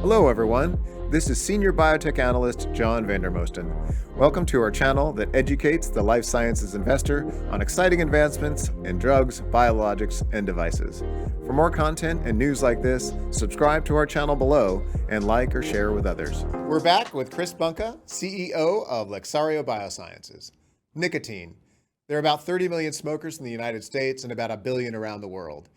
Hello, everyone. This is Senior Biotech Analyst John Vandermosten. Welcome to our channel that educates the life sciences investor on exciting advancements in drugs, biologics, and devices. For more content and news like this, subscribe to our channel below and like or share with others. We're back with Chris Bunka, CEO of Lexaria Biosciences. Nicotine. There are about 30 million smokers in the United States and about a billion around the world.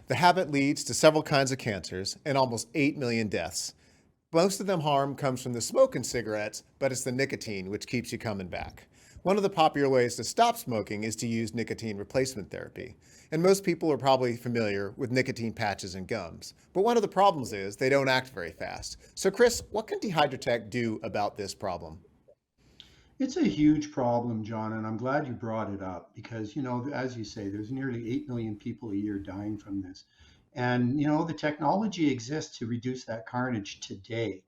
The habit leads to several kinds of cancers and almost 8 million deaths. Most of them harm comes from the smoke in cigarettes, but it's the nicotine which keeps you coming back. One of the popular ways to stop smoking is to use nicotine replacement therapy. And most people are probably familiar with nicotine patches and gums. But one of the problems is they don't act very fast. So Chris, what can DehydraTECH do about this problem? It's a huge problem, John, and I'm glad you brought it up because, as you say, there's nearly 8 million people a year dying from this. And, the technology exists to reduce that carnage today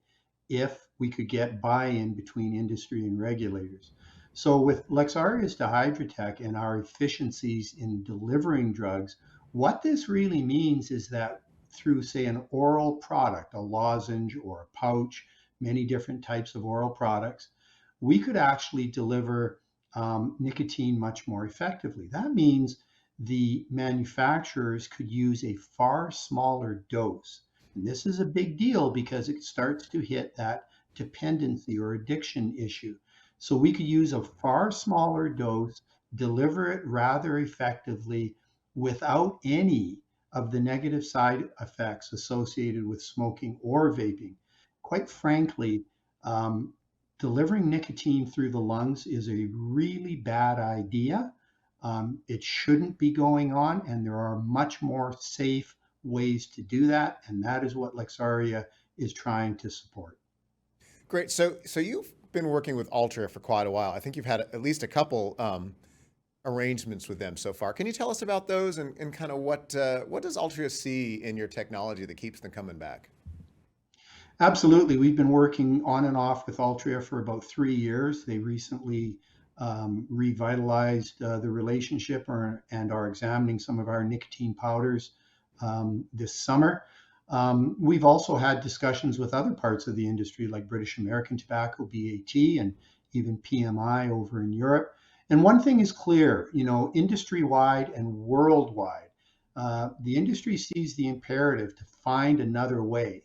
if we could get buy-in between industry and regulators. So with Lexaria's DehydraTECH and our efficiencies in delivering drugs, what this really means is that through, say, an oral product, a lozenge or a pouch, many different types of oral products, we could actually deliver nicotine much more effectively. That means the manufacturers could use a far smaller dose. And this is a big deal because it starts to hit that dependency or addiction issue. So we could use a far smaller dose, deliver it rather effectively without any of the negative side effects associated with smoking or vaping. Quite frankly, um, delivering nicotine through the lungs is a really bad idea. It shouldn't be going on, and there are much more safe ways to do that, and that is what Lexaria is trying to support. Great. So you've been working with Altria for quite a while. I think you've had at least a couple arrangements with them so far. Can you tell us about those and kind of what does Altria see in your technology that keeps them coming back? Absolutely. We've been working on and off with Altria for about 3 years. They recently revitalized the relationship and are examining some of our nicotine powders this summer. We've also had discussions with other parts of the industry, like British American Tobacco, BAT, and even PMI over in Europe. And one thing is clear, industry wide and worldwide, the industry sees the imperative to find another way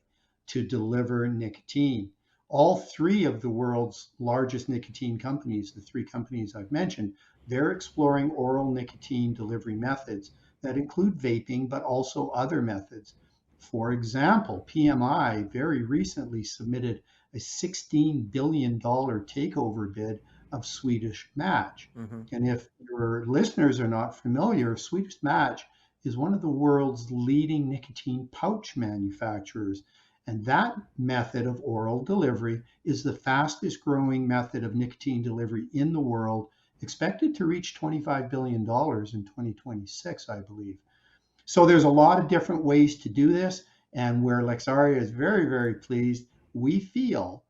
to deliver nicotine. All three of the world's largest nicotine companies, the three companies I've mentioned, they're exploring oral nicotine delivery methods that include vaping, but also other methods. For example, PMI very recently submitted a $16 billion takeover bid of Swedish Match. Hmm. And if your listeners are not familiar, Swedish Match is one of the world's leading nicotine pouch manufacturers. And that method of oral delivery is the fastest growing method of nicotine delivery in the world, expected to reach $25 billion in 2026, I believe. So there's a lot of different ways to do this. And where Lexaria is very, very pleased, we feel,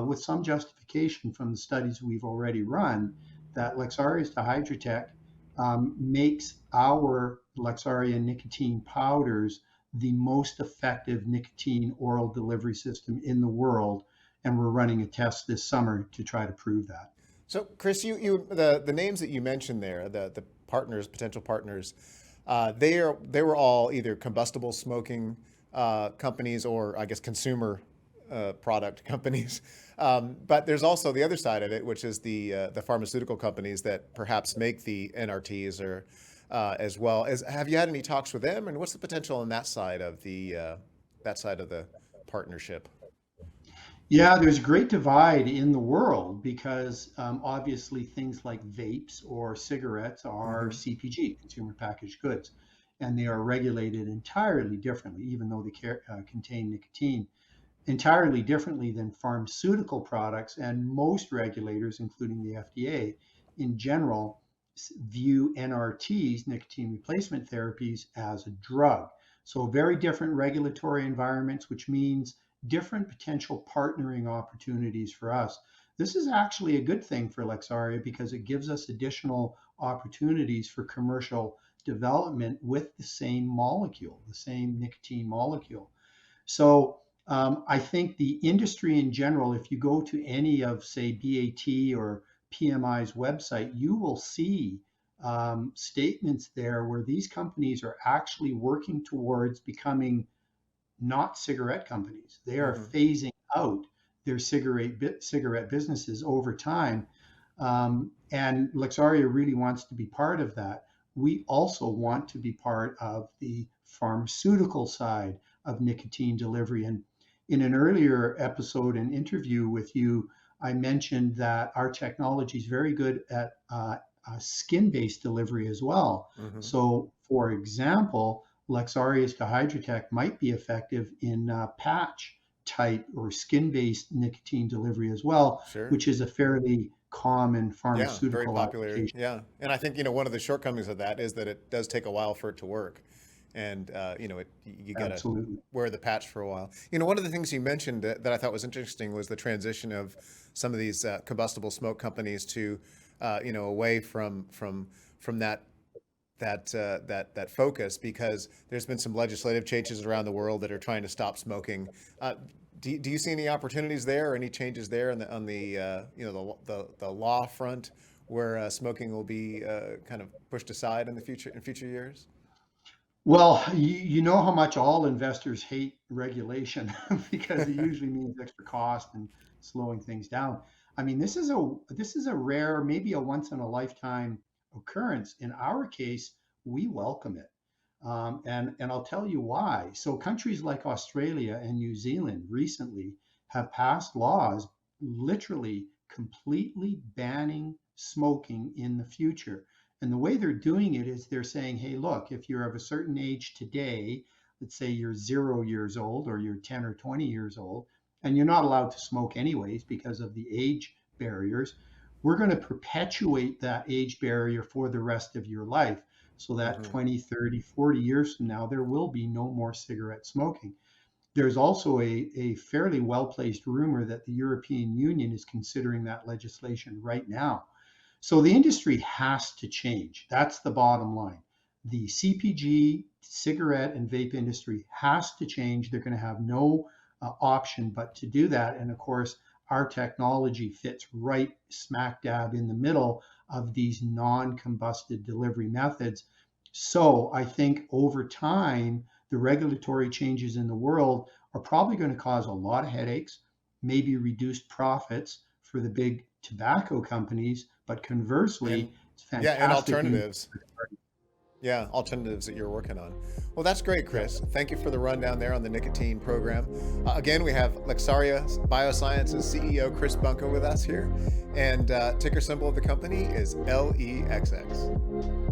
with some justification from the studies we've already run, that Lexaria's DehydraTECH makes our Lexaria nicotine powders the most effective nicotine oral delivery system in the world. And we're running a test this summer to try to prove that. So Chris, the names that you mentioned there, the partners, potential partners, they were all either combustible smoking companies or I guess consumer product companies. But there's also the other side of it, which is the pharmaceutical companies that perhaps make the NRTs or as well. Have you had any talks with them, and what's the potential on that side of the partnership? Yeah, there's a great divide in the world because obviously things like vapes or cigarettes are Hmm. CPG, consumer packaged goods, and they are regulated entirely differently, even though they contain nicotine, entirely differently than pharmaceutical products. And most regulators, including the FDA in general, view NRTs, nicotine replacement therapies, as a drug. So, very different regulatory environments, which means different potential partnering opportunities for us. This is actually a good thing for Lexaria because it gives us additional opportunities for commercial development with the same molecule, the same nicotine molecule. So I think the industry in general, if you go to any of, say, BAT or PMI's website, you will see statements there where these companies are actually working towards becoming not cigarette companies. They are Hmm. phasing out their cigarette businesses over time. And Lexaria really wants to be part of that. We also want to be part of the pharmaceutical side of nicotine delivery. And in an earlier episode and interview with you, I mentioned that our technology is very good at skin-based delivery as well. Hmm. So, for example, Lexaria's DehydraTECH might be effective in patch type or skin-based nicotine delivery as well, Sure. which is a fairly common Yeah, very pharmaceutical popular. application. Yeah, and I think one of the shortcomings of that is that it does take a while for it to work, and you gotta Absolutely. wear the patch for a while. One of the things you mentioned that I thought was interesting was the transition of some of these combustible smoke companies to away from that focus, because there's been some legislative changes around the world that are trying to stop smoking. Uh, do you see any opportunities there, or any changes there on the law front, where smoking will be kind of pushed aside in future years? Well, you know how much all investors hate regulation because it usually means extra cost and slowing things down. I mean, this is a rare, maybe a once in a lifetime occurrence. In our case, we welcome it, and I'll tell you why. So countries like Australia and New Zealand recently have passed laws literally completely banning smoking in the future. And the way they're doing it is they're saying, hey, look, if you're of a certain age today, let's say you're 0 years old or you're 10 or 20 years old, and you're not allowed to smoke anyways because of the age barriers, we're going to perpetuate that age barrier for the rest of your life. So that Hmm. 20, 30, 40 years from now, there will be no more cigarette smoking. There's also a fairly well placed rumor that the European Union is considering that legislation right now. So the industry has to change. That's the bottom line. The CPG, cigarette, and vape industry has to change. They're going to have no option but to do that. And of course, our technology fits right smack dab in the middle of these non combusted delivery methods. So I think over time, the regulatory changes in the world are probably going to cause a lot of headaches, maybe reduced profits for the big tobacco companies, but And conversely, it's yeah, and fantastic news. alternatives. Yeah, alternatives that you're working on. Well, that's great, Yeah. Chris. Thank you for the rundown there on the nicotine program. Again, we have Lexaria Biosciences CEO Chris Bunko with us here, and ticker symbol of the company is LEXX.